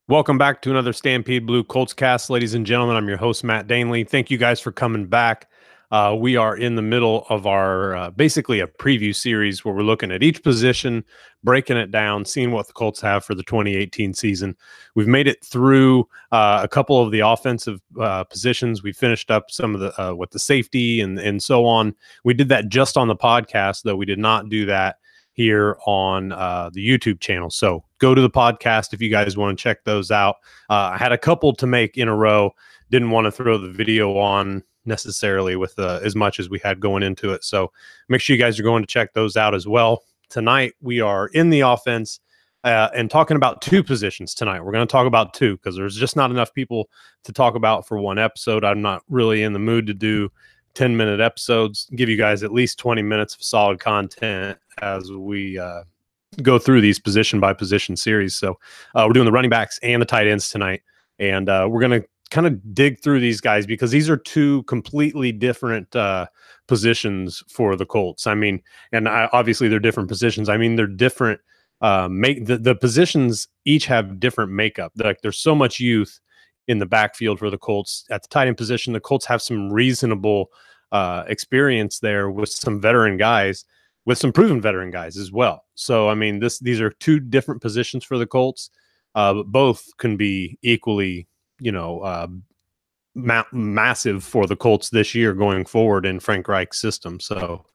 Welcome back to another Stampede Blue Colts cast, ladies and gentlemen. I'm your host, Matt Danley. Thank you guys for coming back. We are in the middle of our basically a preview series where we're looking at each position, breaking it down, seeing what the Colts have for the 2018 season. We've made it through a couple of the offensive positions. We finished up some of the with the safety and so on. We did that just on the podcast, though we did not do that here on the YouTube channel. So go to the podcast if you guys want to check those out. I had a couple to make in a row. Didn't want to throw the video on necessarily with as much as we had going into it. So make sure you guys are going to check those out as well. Tonight, we are in the offense and talking about two positions tonight. We're going to talk about two because there's just not enough people to talk about for one episode. I'm not really in the mood to do 10-minute episodes, give you guys at least 20 minutes of solid content as we go through these position by position series. So we're doing the running backs and the tight ends tonight. And we're going to kind of dig through these guys because these are two completely different positions for the Colts. I mean, and obviously they're different positions. I mean, they're different. The positions each have different makeup. Like there's so much youth in the backfield for the Colts. At the tight end position, the Colts have some reasonable experience there with some veteran guys, with some proven veteran guys as well. So, I mean, these are two different positions for the Colts, but both can be equally, massive for the Colts this year going forward in Frank Reich's system. So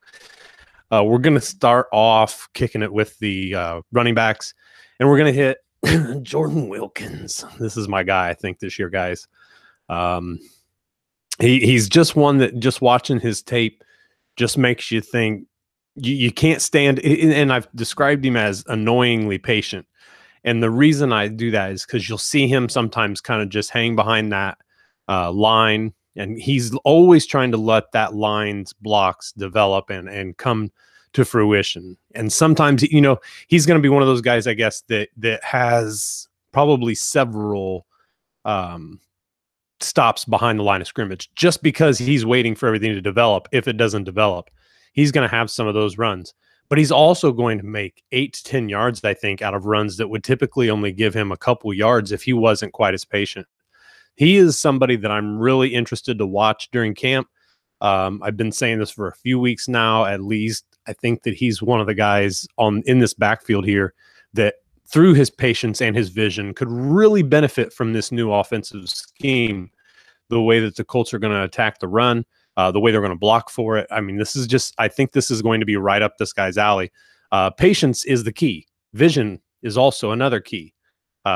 we're going to start off kicking it with the running backs, and we're going to hit Jordan Wilkins. This is my guy, I think, this year, guys. He's just one that just watching his tape just makes you think you can't stand. And I've described him as annoyingly patient. And the reason I do that is because you'll see him sometimes kind of just hang behind that line. And he's always trying to let that line's blocks develop and come to fruition. And sometimes, he's going to be one of those guys, I guess, that has probably several stops behind the line of scrimmage just because he's waiting for everything to develop. If it doesn't develop, he's going to have some of those runs. But he's also going to make 8 to 10 yards, I think, out of runs that would typically only give him a couple yards if he wasn't quite as patient. He is somebody that I'm really interested to watch during camp. I've been saying this for a few weeks now, at least. I think that he's one of the guys in this backfield here that through his patience and his vision could really benefit from this new offensive scheme, the way that the Colts are going to attack the run, the way they're going to block for it. I mean, I think this is going to be right up this guy's alley. Patience is the key. Vision is also another key.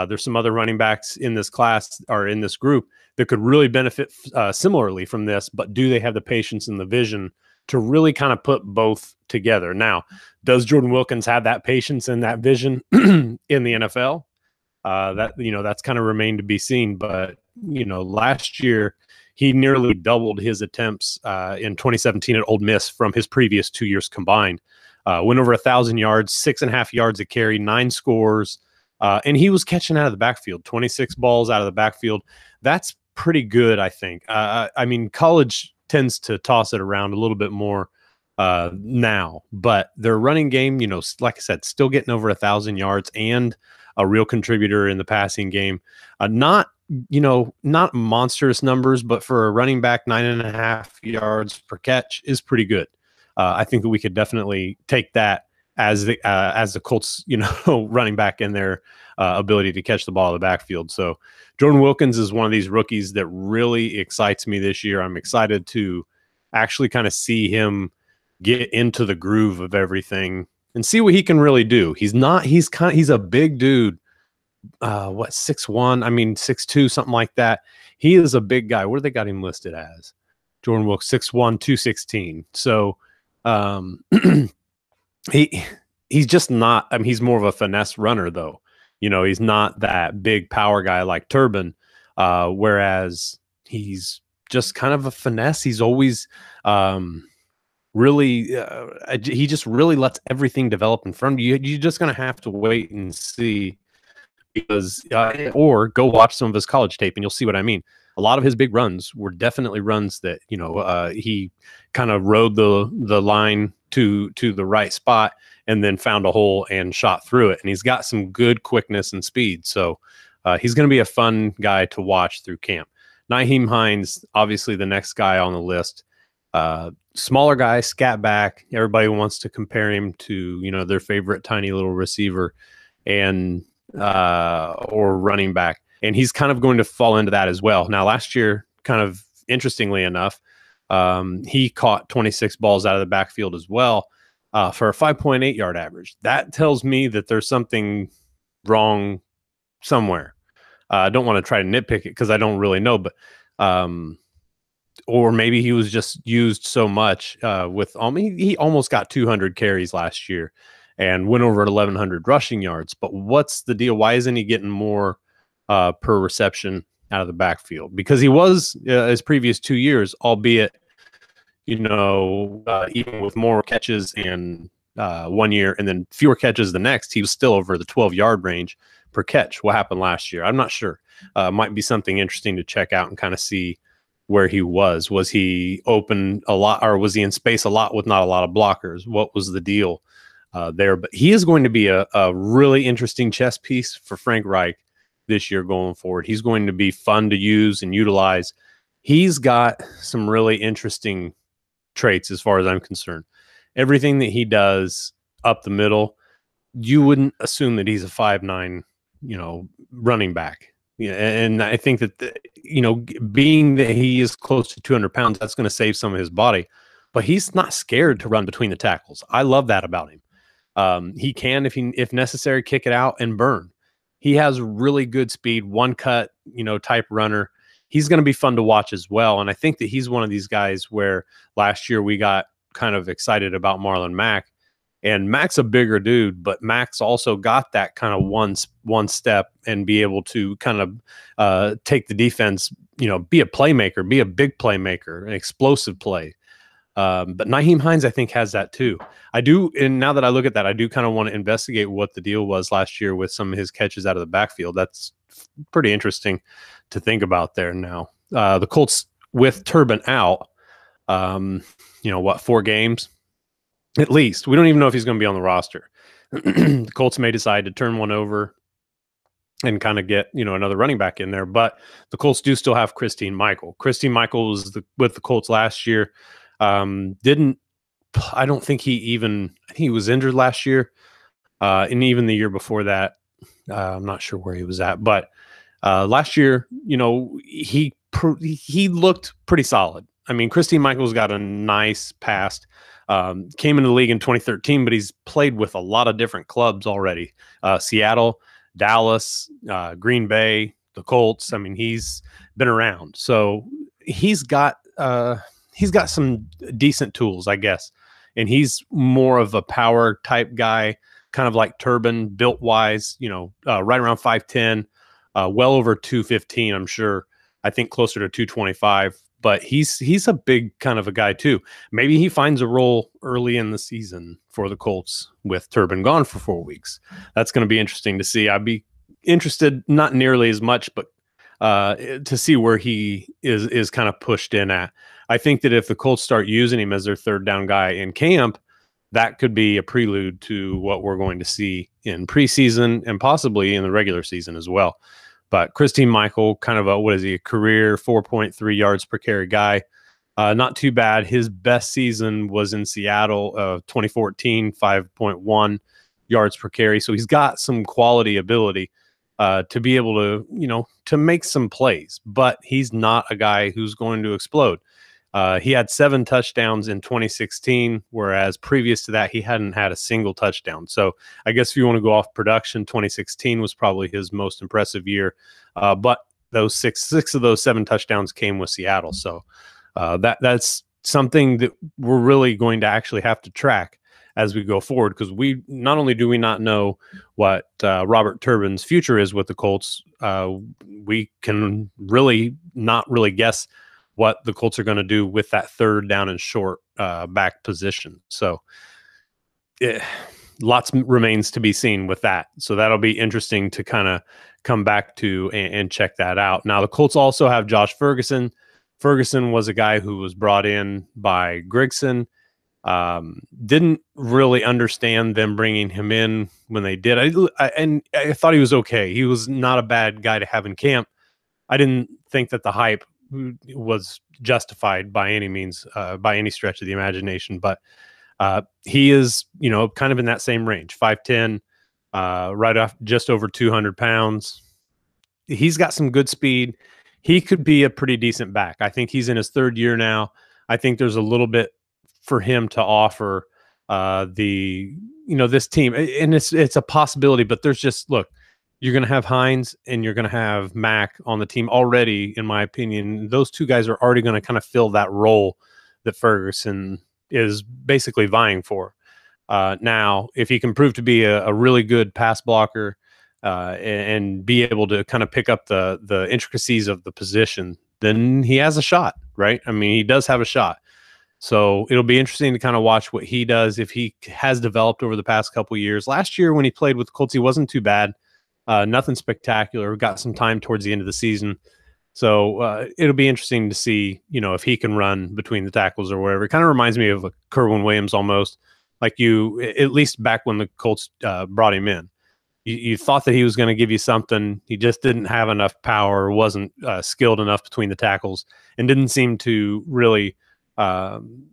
There's some other running backs in this class or in this group that could really benefit similarly from this, but do they have the patience and the vision to really kind of put both together? Now, does Jordan Wilkins have that patience and that vision in the NFL? That's kind of remained to be seen. But, last year he nearly doubled his attempts in 2017 at Ole Miss from his previous 2 years combined. Went over 1,000 yards, 6.5 yards a carry, 9 scores. And he was catching out of the backfield, 26 balls out of the backfield. That's pretty good, I think. I mean, college tends to toss it around a little bit more now, but their running game, like I said, still getting over 1,000 yards and a real contributor in the passing game. Not monstrous numbers, but for a running back, 9.5 yards per catch is pretty good. I think that we could definitely take that as the Colts, running back in their ability to catch the ball in the backfield. So Jordan Wilkins is one of these rookies that really excites me this year. I'm excited to actually kind of see him get into the groove of everything and see what he can really do. He's a big dude. 6'1", 6'2", something like that. He is a big guy. What do they got him listed as? Jordan Wilkins, 6'1", 216. So he's just not, he's more of a finesse runner though. He's not that big power guy like Turbin, whereas he's just kind of a finesse. He's always he just really lets everything develop in front of you. You're just going to have to wait and see because or go watch some of his college tape and you'll see what I mean. A lot of his big runs were definitely runs that, he kind of rode the line to the right spot and then found a hole and shot through it. And he's got some good quickness and speed. So He's going to be a fun guy to watch through camp. Nyheim Hines, obviously the next guy on the list. Smaller guy, scat back. Everybody wants to compare him to, their favorite tiny little receiver and or running back. And he's kind of going to fall into that as well. Now, last year, kind of interestingly enough, he caught 26 balls out of the backfield as well for a 5.8 yard average. That tells me that there's something wrong somewhere. I don't want to try to nitpick it because I don't really know, but or maybe he was just used so much he almost got 200 carries last year and went over 1,100 rushing yards. But what's the deal? Why isn't he getting more per reception out of the backfield? Because he was his previous 2 years, albeit, even with more catches in 1 year and then fewer catches the next, he was still over the 12-yard range per catch. What happened last year? I'm not sure. Might be something interesting to check out and kind of see where he was. Was he open a lot, or was he in space a lot with not a lot of blockers? What was the deal there? But he is going to be a really interesting chess piece for Frank Reich this year going forward. He's going to be fun to use and utilize. He's got some really interesting traits as far as I'm concerned. Everything that he does up the middle, you wouldn't assume that he's a 5'9", running back. Yeah, and I think that, being that he is close to 200 pounds, that's going to save some of his body. But he's not scared to run between the tackles. I love that about him. He can, if necessary, kick it out and burn. He has really good speed, one cut, type runner. He's going to be fun to watch as well. And I think that he's one of these guys where last year we got kind of excited about Marlon Mack. And Mac's a bigger dude, but Mac's also got that kind of one step and be able to kind of take the defense, be a playmaker, be a big playmaker, an explosive play. But Nyheim Hines, I think, has that too. I do, and now that I look at that, I do kind of want to investigate what the deal was last year with some of his catches out of the backfield. That's pretty interesting to think about there now. The Colts with Turbin out, 4 games? At least. We don't even know if he's going to be on the roster. The Colts may decide to turn one over and kind of get, another running back in there. But the Colts do still have Christine Michael. Christine Michael was with the Colts last year. I don't think I think he was injured last year. And even the year before that, I'm not sure where he was at. But last year, he looked pretty solid. I mean, Christine Michael's got a nice past. Came into the league in 2013, but he's played with a lot of different clubs already. Seattle, Dallas, Green Bay, the Colts. I mean, he's been around. So he's got some decent tools, I guess. And he's more of a power type guy, kind of like Turbin, built wise, right around 5'10", well over 215, I'm sure. I think closer to 225. But he's a big kind of a guy too. Maybe he finds a role early in the season for the Colts with Turbin gone for 4 weeks. That's going to be interesting to see. I'd be interested, not nearly as much, but to see where he is kind of pushed in at. I think that if the Colts start using him as their third down guy in camp, that could be a prelude to what we're going to see in preseason and possibly in the regular season as well. But Christine Michael, kind of a career 4.3 yards per carry guy. Not too bad. His best season was in Seattle, 2014, 5.1 yards per carry. So he's got some quality ability to be able to, to make some plays. But he's not a guy who's going to explode. He had 7 touchdowns in 2016, whereas previous to that, he hadn't had a single touchdown. So I guess if you want to go off production, 2016 was probably his most impressive year. But those six of those 7 touchdowns came with Seattle. So that's something that we're really going to actually have to track as we go forward, because we not only do we not know what Robert Turbin's future is with the Colts, we can not really guess what the Colts are going to do with that third down and short back position. So lots remains to be seen with that. So that'll be interesting to kind of come back to and check that out. Now, the Colts also have Josh Ferguson. Ferguson was a guy who was brought in by Grigson. Didn't really understand them bringing him in when they did. I thought he was okay. He was not a bad guy to have in camp. I didn't think that the hype was justified by any means, by any stretch of the imagination. But he is, kind of in that same range, 5'10", right off just over 200 pounds. He's got some good speed. He could be a pretty decent back. I think he's in his third year now. I think there's a little bit for him to offer this team, and it's a possibility. But there's just, look, you're going to have Hines and you're going to have Mack on the team already. In my opinion, those two guys are already going to kind of fill that role that Ferguson is basically vying for. Now, if he can prove to be a really good pass blocker, and be able to kind of pick up the intricacies of the position, then he has a shot, right? I mean, he does have a shot. So it'll be interesting to kind of watch what he does, if he has developed over the past couple of years. Last year when he played with the Colts, he wasn't too bad. Nothing spectacular. Got some time towards the end of the season. So it'll be interesting to see, if he can run between the tackles or whatever. It kind of reminds me of a Kerwin Williams almost, like at least back when the Colts brought him in. You thought that he was going to give you something. He just didn't have enough power, wasn't skilled enough between the tackles, and didn't seem to really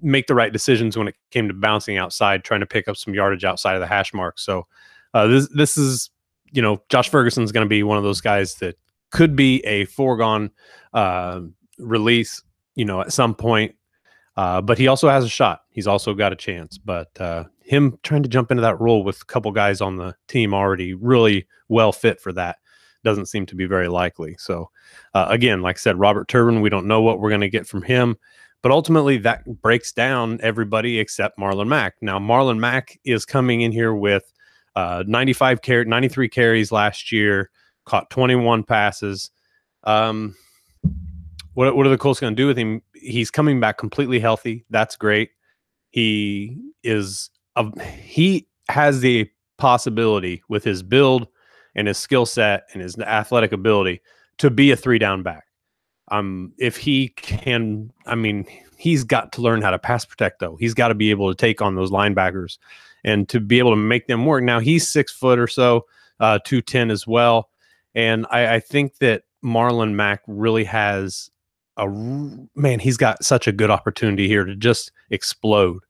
make the right decisions when it came to bouncing outside, trying to pick up some yardage outside of the hash mark. So this is, Josh Ferguson's going to be one of those guys that could be a foregone release, at some point. But he also has a shot. He's also got a chance. But him trying to jump into that role with a couple guys on the team already really well fit for that doesn't seem to be very likely. So, again, like I said, Robert Turbin, we don't know what we're going to get from him. But ultimately, that breaks down everybody except Marlon Mack. Now, Marlon Mack is coming in here with 93 carries last year, caught 21 passes. What are the Colts going to do with him? He's coming back completely healthy. That's great. He has the possibility with his build and his skill set and his athletic ability to be a 3-down back. If he can, he's got to learn how to pass protect, though. He's got to be able to take on those linebackers and to be able to make them work. Now, he's 6 foot or so, 210 as well. And I think that Marlon Mack really has he's got such a good opportunity here to just explode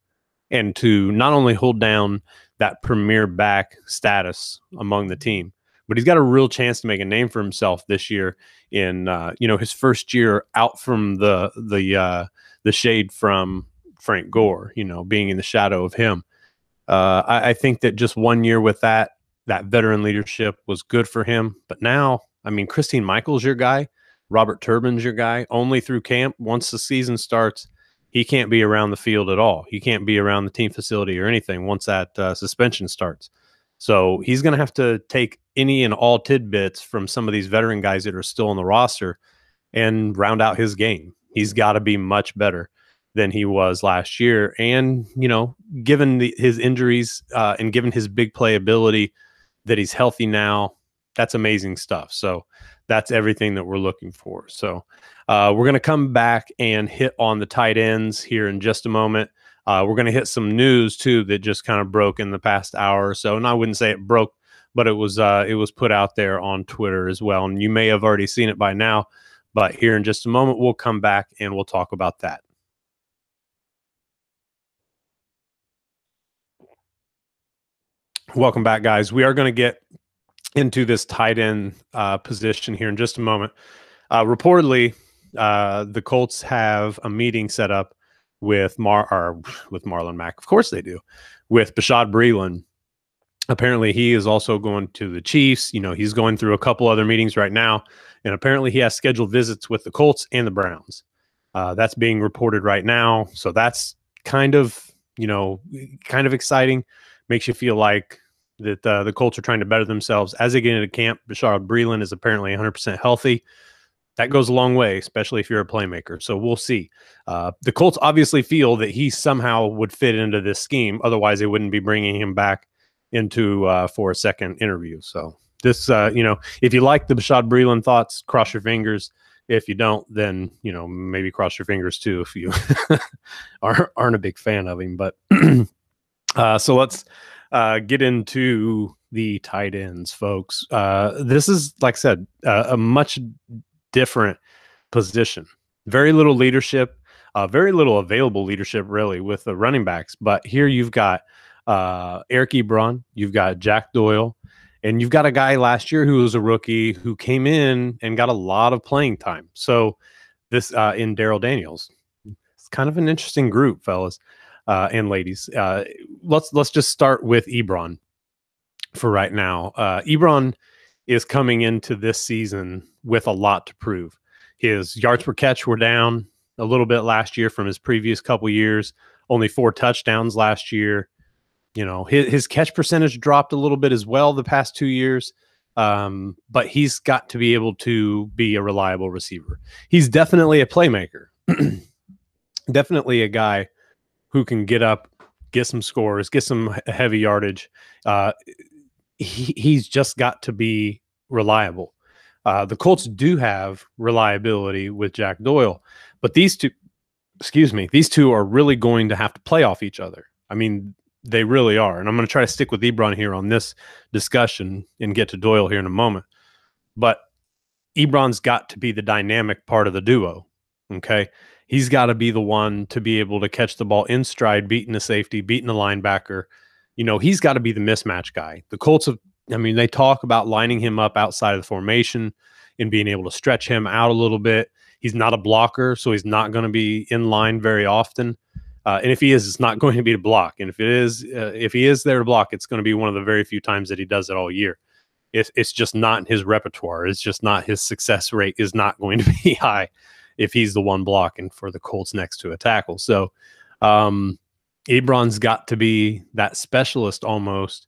and to not only hold down that premier back status among the team, but he's got a real chance to make a name for himself this year in, his first year out from the shade from Frank Gore, being in the shadow of him. I think that just 1 year with that veteran leadership was good for him. But now, Christine Michael's your guy. Robert Turbin's your guy. Only through camp. Once the season starts, he can't be around the field at all. He can't be around the team facility or anything once that suspension starts. So he's going to have to take any and all tidbits from some of these veteran guys that are still on the roster and round out his game. He's got to be much better than he was last year. And, given his injuries and given his big play ability, that he's healthy now, that's amazing stuff. So that's everything that we're looking for. So we're going to come back and hit on the tight ends here in just a moment. We're going to hit some news too that just kind of broke in the past hour or so. And I wouldn't say it broke, but it was put out there on Twitter as well. And you may have already seen it by now, but here in just a moment, we'll come back and we'll talk about that. Welcome back, guys. We are going to get into this tight end position here in just a moment. Reportedly, the Colts have a meeting set up with Marlon Mack. Of course they do. With Bashaud Breeland. Apparently, he is also going to the Chiefs. He's going through a couple other meetings right now, and apparently he has scheduled visits with the Colts and the Browns. That's being reported right now, so that's kind of exciting. Makes you feel like that the Colts are trying to better themselves as they get into camp. Bashaud Breeland is apparently 100% healthy. That goes a long way, especially if you're a playmaker. So we'll see. The Colts obviously feel that he somehow would fit into this scheme. Otherwise, they wouldn't be bringing him back into for a second interview. So this, if you like the Bashaud Breeland thoughts, cross your fingers. If you don't, then, maybe cross your fingers too if you aren't a big fan of him. But so let's get into the tight ends, folks. This is, like I said, a much different position. Very little leadership, very little available leadership, really, with the running backs. But here you've got Eric Ebron, you've got Jack Doyle, and you've got a guy last year who was a rookie who came in and got a lot of playing time. So this in Daryl Daniels. It's kind of an interesting group, fellas and ladies. Let's just start with Ebron for right now. Ebron is coming into this season with a lot to prove. His yards per catch were down a little bit last year from his previous couple years. Only 4 touchdowns last year. His catch percentage dropped a little bit as well the past 2 years. But he's got to be able to be a reliable receiver. He's definitely a playmaker. Definitely a guy who can get up, get some scores, get some heavy yardage. He's just got to be reliable. The Colts do have reliability with Jack Doyle, but these two are really going to have to play off each other. I mean, they really are. And I'm going to try to stick with Ebron here on this discussion and get to Doyle here in a moment. But Ebron's got to be the dynamic part of the duo. Okay. He's got to be the one to be able to catch the ball in stride, beating the safety, beating the linebacker. He's got to be the mismatch guy. The Colts they talk about lining him up outside of the formation and being able to stretch him out a little bit. He's not a blocker, so he's not going to be in line very often. And if he is, it's not going to be to block. And if he is there to block, it's going to be one of the very few times that he does it all year. It's just not in his repertoire. It's just not, his success rate is not going to be high if he's the one blocking for the Colts next to a tackle. So Ebron's got to be that specialist almost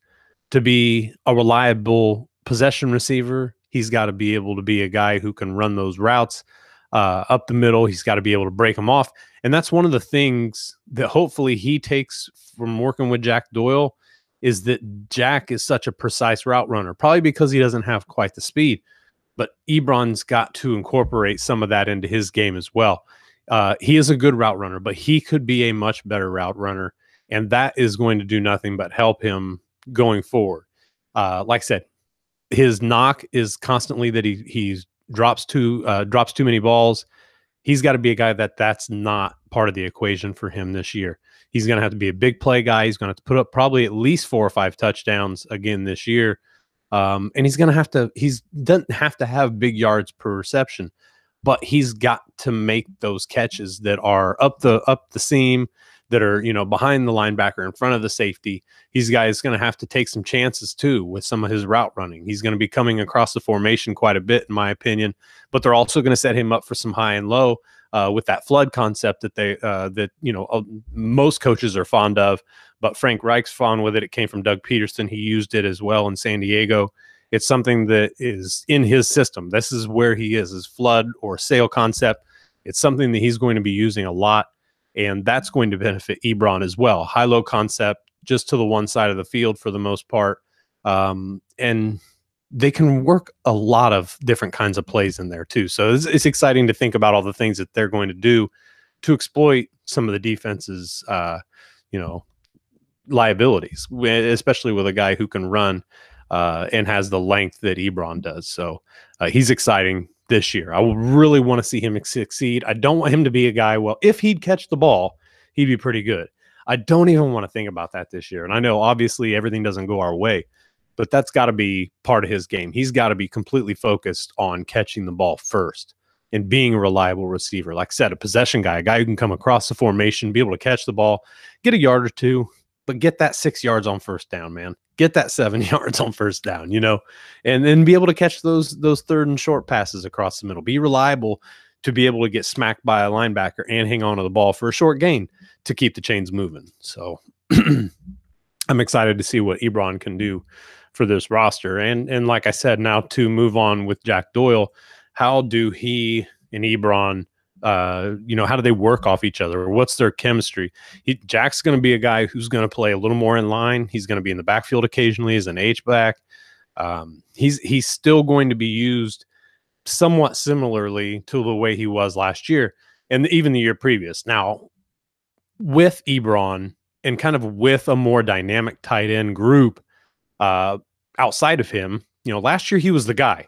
to be a reliable possession receiver. He's got to be able to be a guy who can run those routes up the middle. He's got to be able to break them off. And that's one of the things that hopefully he takes from working with Jack Doyle, is that Jack is such a precise route runner, probably because he doesn't have quite the speed. But Ebron's got to incorporate some of that into his game as well. He is a good route runner, but he could be a much better route runner. And that is going to do nothing but help him going forward. Like I said, his knock is constantly that he drops too many balls. He's got to be a guy that's not part of the equation for him this year. He's going to have to be a big play guy. He's going to have to put up probably at least 4 or 5 touchdowns again this year. And he doesn't have to have big yards per reception, but he's got to make those catches that are up the seam, that are, behind the linebacker, in front of the safety. He's going to have to take some chances too with some of his route running. He's going to be coming across the formation quite a bit, in my opinion, but they're also going to set him up for some high and low with that flood concept that most coaches are fond of, but Frank Reich's fond with it. It came from Doug Peterson. He used it as well in San Diego. It's something that is in his system. This is where he is, his flood or sail concept. It's something that he's going to be using a lot. And that's going to benefit Ebron as well. High-low concept, just to the one side of the field for the most part. And they can work a lot of different kinds of plays in there too. So it's exciting to think about all the things that they're going to do to exploit some of the defense's, liabilities, especially with a guy who can run and has the length that Ebron does. So he's exciting this year. I really want to see him succeed. I don't want him to be a guy, if he'd catch the ball, he'd be pretty good. I don't even want to think about that this year. And I know obviously everything doesn't go our way, but that's got to be part of his game. He's got to be completely focused on catching the ball first and being a reliable receiver. Like I said, a possession guy, a guy who can come across the formation, be able to catch the ball, get a yard or two, but get that 6 yards on first down, man. Get that 7 yards on first down, and then be able to catch those third and short passes across the middle. Be reliable to be able to get smacked by a linebacker and hang on to the ball for a short gain to keep the chains moving. So I'm excited to see what Ebron can do for this roster. And like I said, now to move on with Jack Doyle, how do he and Ebron, how do they work off each other? What's their chemistry? Jack's going to be a guy who's going to play a little more in line. He's going to be in the backfield occasionally as an H-back. He's still going to be used somewhat similarly to the way he was last year and even the year previous. Now, with Ebron and kind of with a more dynamic tight end group outside of him, last year he was the guy.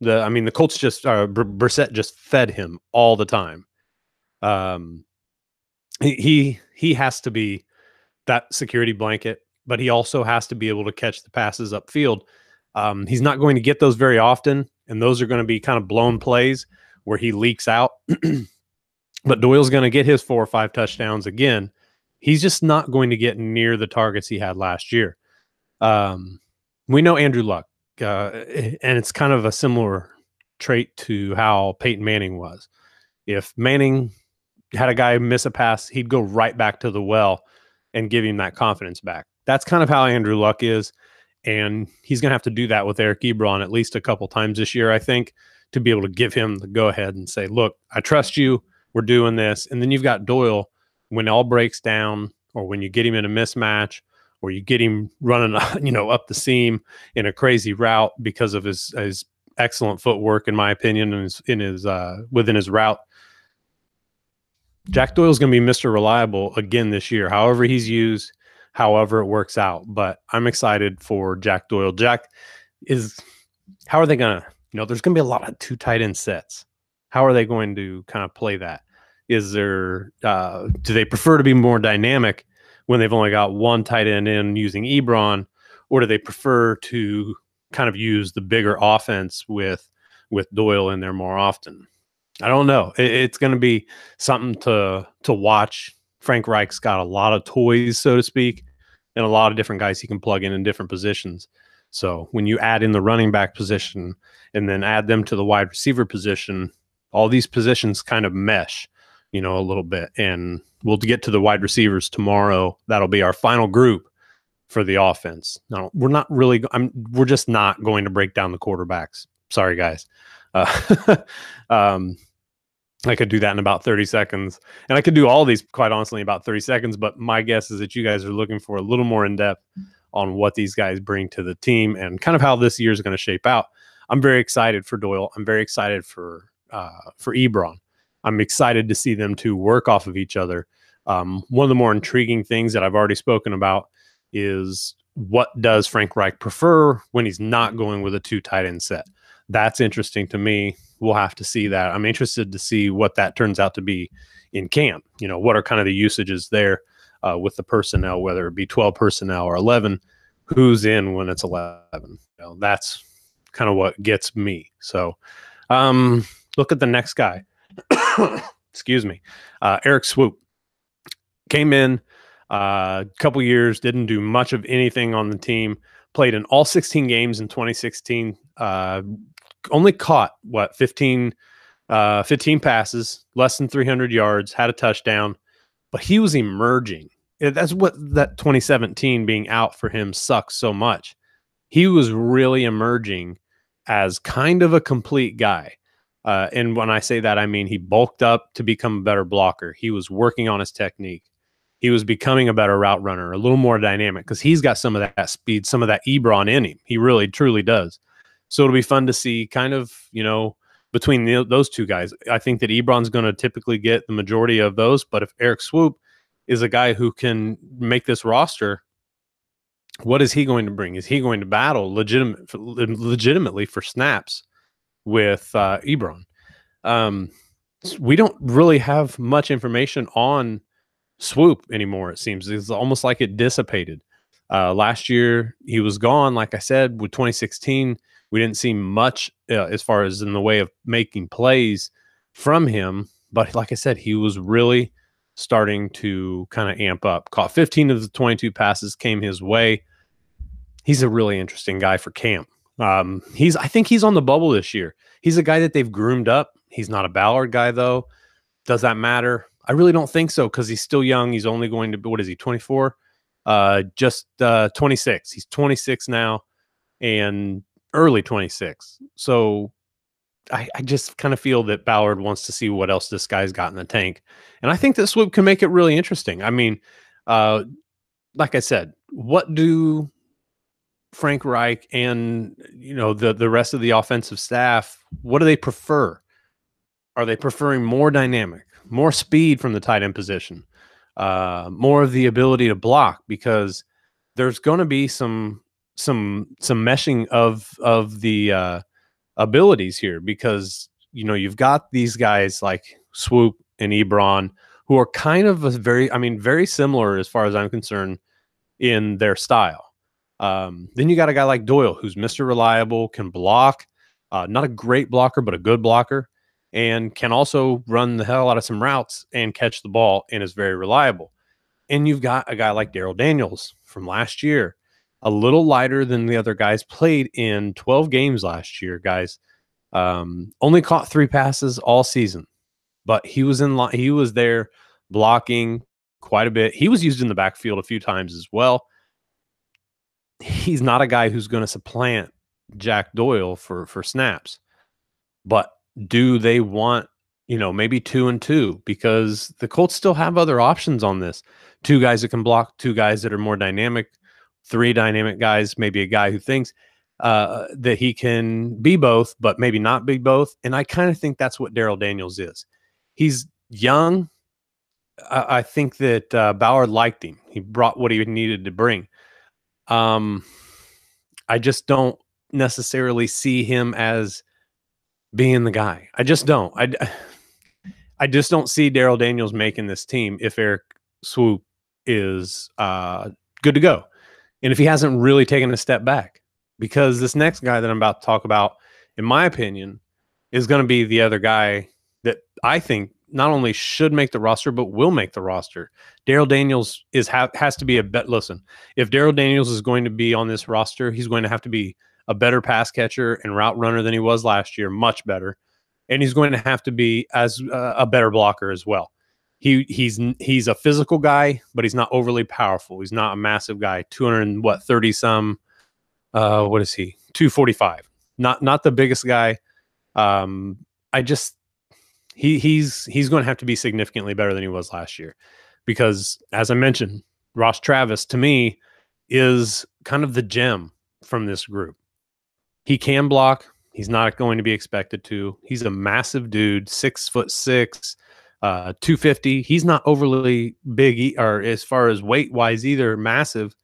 The Colts just Brissett just fed him all the time. He has to be that security blanket, but he also has to be able to catch the passes upfield. He's not going to get those very often, and those are going to be kind of blown plays where he leaks out. But Doyle's going to get his 4 or 5 touchdowns again. He's just not going to get near the targets he had last year. We know Andrew Luck, and it's kind of a similar trait to how Peyton Manning was. If Manning had a guy miss a pass, he'd go right back to the well and give him that confidence back. That's kind of how Andrew Luck is, and he's going to have to do that with Eric Ebron at least a couple times this year, I think, to be able to give him the go-ahead and say, look, I trust you. We're doing this. And then you've got Doyle when it all breaks down, or when you get him in a mismatch, or you get him running, up the seam in a crazy route because of his excellent footwork, in my opinion, and within his route. Jack Doyle's going to be Mr. Reliable again this year, however he's used, however it works out. But I'm excited for Jack Doyle. How are they going to, there's going to be a lot of 2 tight end sets. How are they going to kind of play that? Is there, do they prefer to be more dynamic when they've only got 1 tight end in using Ebron, or do they prefer to kind of use the bigger offense with Doyle in there more often? I don't know. It's going to be something to watch. Frank Reich's got a lot of toys, so to speak, and a lot of different guys he can plug in different positions. So when you add in the running back position and then add them to the wide receiver position, all these positions kind of mesh, a little bit. And we'll get to the wide receivers tomorrow. That'll be our final group for the offense. Now, we're just not going to break down the quarterbacks. Sorry, guys. I could do that in about 30 seconds. And I could do all these, quite honestly, in about 30 seconds. But my guess is that you guys are looking for a little more in-depth on what these guys bring to the team and kind of how this year is going to shape out. I'm very excited for Doyle. I'm very excited for Ebron. I'm excited to see them two work off of each other. One of the more intriguing things that I've already spoken about is, what does Frank Reich prefer when he's not going with a 2 tight end set? That's interesting to me. We'll have to see that. I'm interested to see what that turns out to be in camp. What are kind of the usages there with the personnel, whether it be 12 personnel or 11, who's in when it's 11. That's kind of what gets me. So look at the next guy. Excuse me. Eric Swoop came in a couple years, didn't do much of anything on the team, played in all 16 games in 2016, only caught 15 passes, less than 300 yards, had a touchdown, but he was emerging. That's what that 2017 being out for him sucks so much. He was really emerging as kind of a complete guy. And when I say that, I mean he bulked up to become a better blocker. He was working on his technique. He was becoming a better route runner, a little more dynamic, because he's got some of that speed, some of that Ebron in him. He really, truly does. So it'll be fun to see kind of, between those two guys. I think that Ebron's going to typically get the majority of those, but if Eric Swoop is a guy who can make this roster, what is he going to bring? Is he going to battle legitimately for snaps with Ebron? We don't really have much information on Swoop anymore, it seems. It's almost like it dissipated. Last year, he was gone. Like I said, with 2016, we didn't see much as far as in the way of making plays from him. But like I said, he was really starting to kind of amp up. Caught 15 of the 22 passes came his way. He's a really interesting guy for camp. I think he's on the bubble this year. He's a guy that they've groomed up. He's not a Ballard guy, though. Does that matter? I really don't think so, because he's still young. He's only going to be, what is he, 24? Just 26. He's 26 now and early 26. So I just kind of feel that Ballard wants to see what else this guy's got in the tank. And I think that Swoop can make it really interesting. I mean, like I said, what do Frank Reich and the rest of the offensive staff, what do they prefer? Are they preferring more dynamic, more speed from the tight end position, more of the ability to block? Because there's going to be some meshing of the abilities here, because you've got these guys like Swoop and Ebron, who are kind of very similar as far as I'm concerned in their style. Then you got a guy like Doyle, who's Mr. Reliable, can block, not a great blocker, but a good blocker, and can also run the hell out of some routes and catch the ball, and is very reliable. And you've got a guy like Daryl Daniels from last year, a little lighter than the other guys, played in 12 games last year, guys. Only caught 3 passes all season, but he was there blocking quite a bit. He was used in the backfield a few times as well. He's not a guy who's going to supplant Jack Doyle for snaps, but do they want, maybe 2 and 2? Because the Colts still have other options on this. 2 guys that can block, 2 guys that are more dynamic, 3 dynamic guys, maybe a guy who thinks that he can be both, but maybe not be both. And I kind of think that's what Daryl Daniels is. He's young. I think that Ballard liked him. He brought what he needed to bring. I just don't necessarily see him as being the guy. I just don't. I just don't see Daryl Daniels making this team if Eric Swoop is good to go, and if he hasn't really taken a step back. Because this next guy that I'm about to talk about, in my opinion, is going to be the other guy that I think not only should make the roster, but will make the roster. Daryl Daniels has to be a bet. Listen, if Daryl Daniels is going to be on this roster, he's going to have to be a better pass catcher and route runner than he was last year, much better. And he's going to have to be as a better blocker as well. He's a physical guy, but he's not overly powerful. He's not a massive guy. 230 some. What is he? 245. Not the biggest guy. He's going to have to be significantly better than he was last year, because, as I mentioned, Ross Travis to me is kind of the gem from this group. He can block. He's not going to be expected to. He's a massive dude, 6'6", 250. He's not overly big, or as far as weight wise either, massive,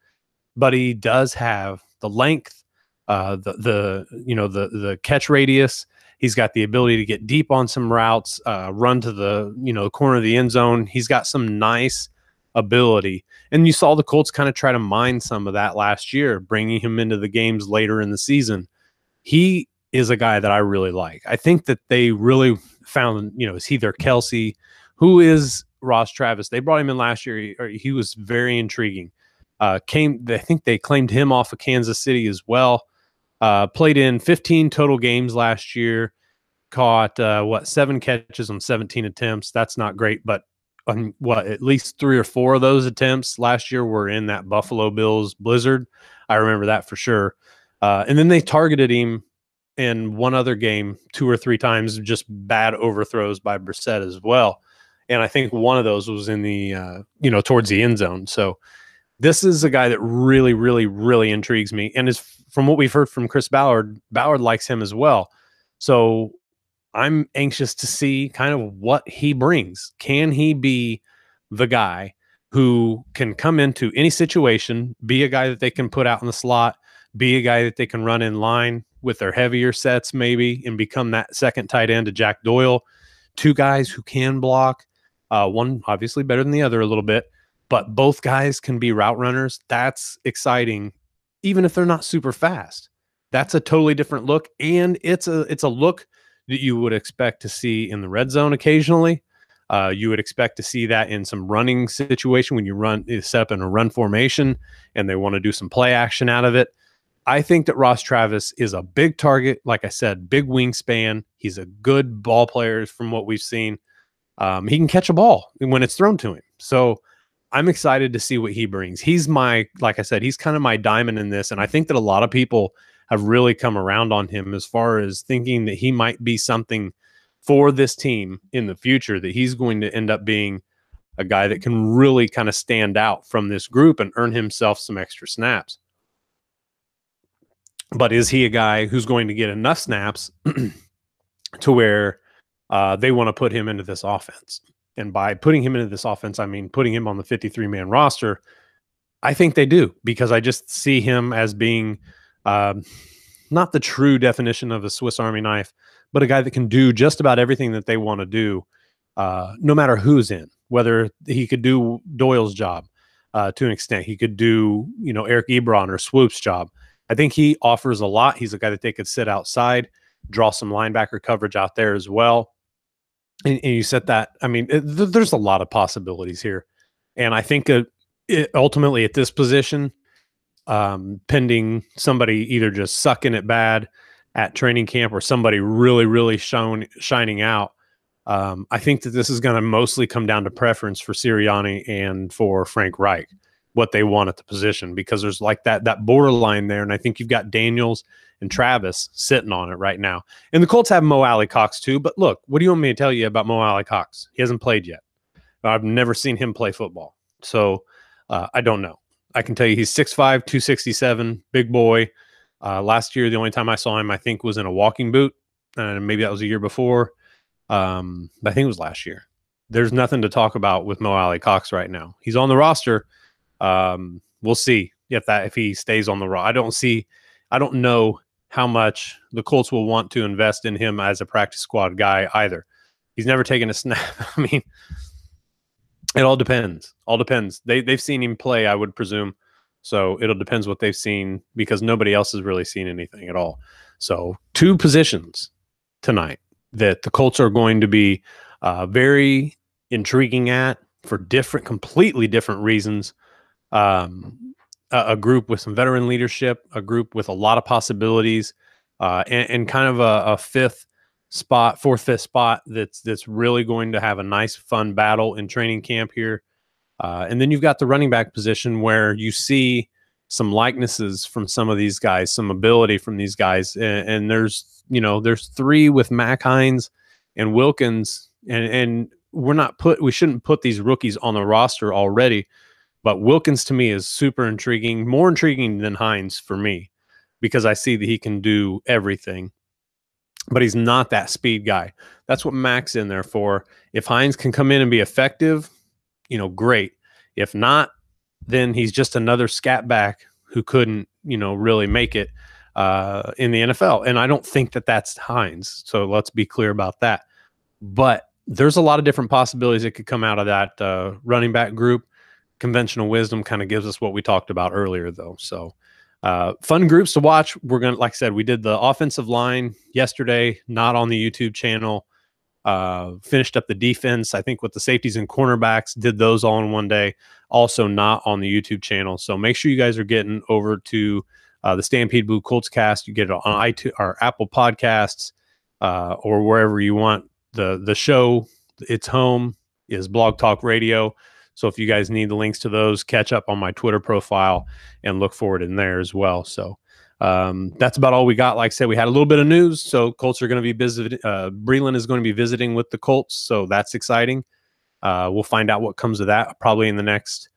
but he does have the length, the catch radius. He's got the ability to get deep on some routes, run to the corner of the end zone. He's got some nice ability, and you saw the Colts kind of try to mine some of that last year, bringing him into the games later in the season. He is a guy that I really like. I think that they really found, is he their Kelsey? Who is Ross Travis? They brought him in last year. He was very intriguing. I think they claimed him off of Kansas City as well. Played in 15 total games last year. Caught 7 catches on 17 attempts. That's not great, but at least 3 or 4 of those attempts last year were in that Buffalo Bills blizzard. I remember that for sure. And then they targeted him in one other game 2 or 3 times, just bad overthrows by Brissett as well. And I think one of those was in the towards the end zone. So this is a guy that really, really, really intrigues me. And is, from what we've heard from Chris Ballard likes him as well. So I'm anxious to see kind of what he brings. Can he be the guy who can come into any situation, be a guy that they can put out in the slot, be a guy that they can run in line with their heavier sets maybe, and become that second tight end to Jack Doyle? 2 guys who can block, one obviously better than the other a little bit, but both guys can be route runners. That's exciting, even if they're not super fast. That's a totally different look, and it's a look that you would expect to see in the red zone occasionally. You would expect to see that in some running situation when you set up in a run formation and they want to do some play action out of it. I think that Ross Travis is a big target. Like I said, big wingspan. He's a good ball player from what we've seen. He can catch a ball when it's thrown to him. So I'm excited to see what he brings. Like I said, he's kind of my diamond in this. And I think that a lot of people have really come around on him as far as thinking that he might be something for this team in the future, that he's going to end up being a guy that can really kind of stand out from this group and earn himself some extra snaps. But is he a guy who's going to get enough snaps to where they want to put him into this offense? And by putting him into this offense, I mean putting him on the 53-man roster. I think they do, because I just see him as being not the true definition of a Swiss Army knife, but a guy that can do just about everything that they want to do, no matter who's in. Whether he could do Doyle's job to an extent, he could do, Eric Ebron or Swoop's job. I think he offers a lot. He's a guy that they could sit outside, draw some linebacker coverage out there as well. And you said that. I mean, there's a lot of possibilities here, and I think ultimately at this position, pending somebody either just sucking it bad at training camp or somebody really, really shining out, I think that this is going to mostly come down to preference for Sirianni and for Frank Reich, what they want at the position, because there's like that borderline there. And I think you've got Daniels and Travis sitting on it right now. And the Colts have Mo Alley-Cox too. But look, what do you want me to tell you about Mo Alley-Cox? He hasn't played yet. I've never seen him play football. So I don't know. I can tell you he's 6'5", 267, big boy. Last year, the only time I saw him, I think, was in a walking boot. And maybe that was a year before. I think it was last year. There's nothing to talk about with Mo Alley-Cox right now. He's on the roster. We'll see if he stays on the roster. I don't know how much the Colts will want to invest in him as a practice squad guy either. He's never taken a snap. I mean, it all depends. They've seen him play, I would presume. So it'll depends what they've seen, because nobody else has really seen anything at all. So 2 positions tonight that the Colts are going to be very intriguing at for completely different reasons. A group with some veteran leadership, a group with a lot of possibilities, and kind of a fourth, fifth spot that's really going to have a nice, fun battle in training camp here. And then you've got the running back position where you see some likenesses from some of these guys, some ability from these guys. And there's 3 with Mac Hines and Wilkins, and we shouldn't put these rookies on the roster already. But Wilkins to me is super intriguing, more intriguing than Hines for me, because I see that he can do everything, but he's not that speed guy. That's what Mac's in there for. If Hines can come in and be effective, great. If not, then he's just another scat back who couldn't, really make it in the NFL. And I don't think that that's Hines. So let's be clear about that. But there's a lot of different possibilities that could come out of that running back group. Conventional wisdom kind of gives us what we talked about earlier, though. So fun groups to watch. We're going to, like I said, we did the offensive line yesterday, not on the YouTube channel. Finished up the defense, I think, with the safeties and cornerbacks, did those all in one day, also not on the YouTube channel. So make sure you guys are getting over to the Stampede Blue Colts cast. You get it on iTunes or Apple Podcasts, or wherever you want. The show, its home is Blog Talk Radio. So if you guys need the links to those, catch up on my Twitter profile and look for it in there as well. So that's about all we got. Like I said, we had a little bit of news. So Colts are going to be visiting. Breland is going to be visiting with the Colts. So that's exciting. We'll find out what comes of that probably in the next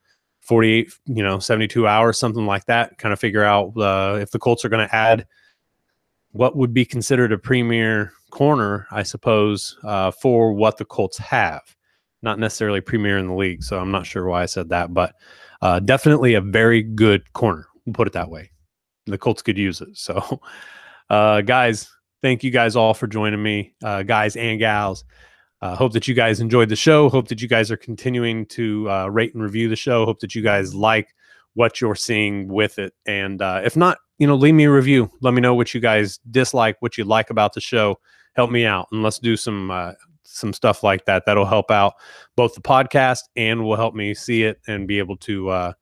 48, 72 hours, something like that. Kind of figure out if the Colts are going to add what would be considered a premier corner, I suppose, for what the Colts have. Not necessarily premier in the league, so I'm not sure why I said that, but definitely a very good corner. We'll put it that way. The Colts could use it. So, guys, thank you guys all for joining me, guys and gals. Hope that you guys enjoyed the show. Hope that you guys are continuing to rate and review the show. Hope that you guys like what you're seeing with it. And if not, leave me a review. Let me know what you guys dislike, what you like about the show. Help me out, and let's do some stuff like that. That'll help out both the podcast and will help me see it and be able to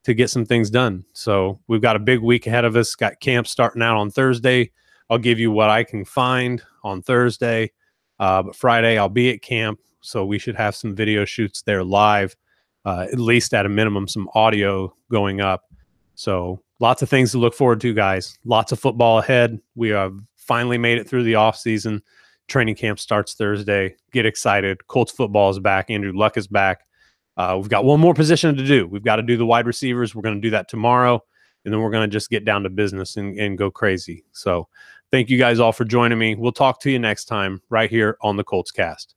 get some things done. So we've got a big week ahead of us. Got camp starting out on Thursday. I'll give you what I can find on Thursday. But Friday I'll be at camp. So we should have some video shoots there live, at least at a minimum, some audio going up. So lots of things to look forward to, guys. Lots of football ahead. We have finally made it through the off season. Training camp starts Thursday. Get excited. Colts football is back. Andrew Luck is back. We've got one more position to do. We've got to do the wide receivers. We're going to do that tomorrow. and then we're going to just get down to business and go crazy. So thank you guys all for joining me. We'll talk to you next time right here on the Colts Cast.